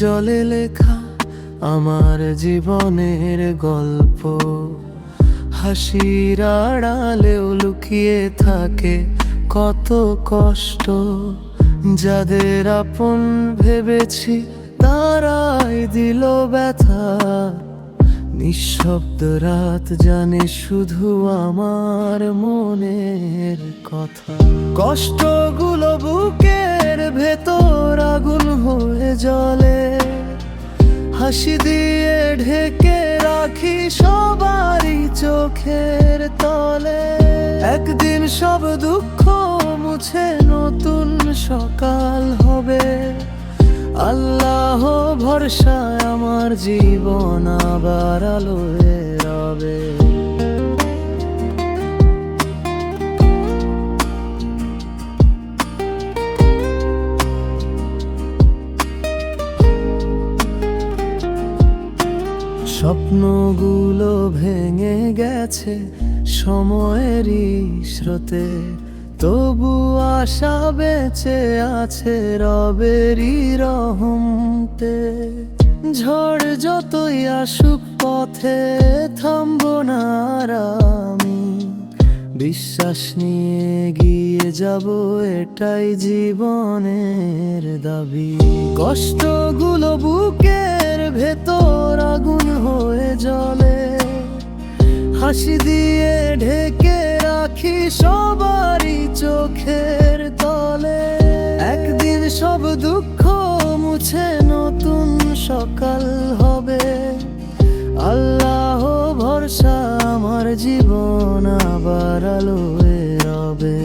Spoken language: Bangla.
জলে লেখা আমার জীবনের গল্প, হাসির আড়ালেও লুকিয়ে থাকে কত কষ্ট। যাদের আপন ভেবেছি তারাই দিল ব্যথা, নিঃশব্দ রাত জানে শুধু আমার মনের কথা। কষ্টগুলো বুকের ভেতর আগুন হয়ে জ্বলে, হাসি দিয়ে ঢেকে রাখি সবারই চোখের তলে। একদিন সব দুঃখ মুছে নতুন সকাল হবে, আল্লাহ ভরসায় আমার জীবন আবার আলোয় রবে। স্বপ্নগুলো ভেঙে গেছে সময়েরই স্রোতে, তবু আশা বেঁচে আছে রবেরই রহমতে। ঝড় যতই আসুক পথে থামবো না আর আমি, বিশ্বাস নিয়ে এগিয়ে যাব এটাই জীবনের দাবি। কষ্টগুলো বুকের ভেতর আগুন হয়ে জ্বলে, হাসি দিয়ে ঢেকে রাখি সবারই চোখের তলে। একদিন সব দুঃখ মুছে নতুন সকাল হবে, আল্লাহ ভরসা আমার জীবন আবার আলোয় রবে।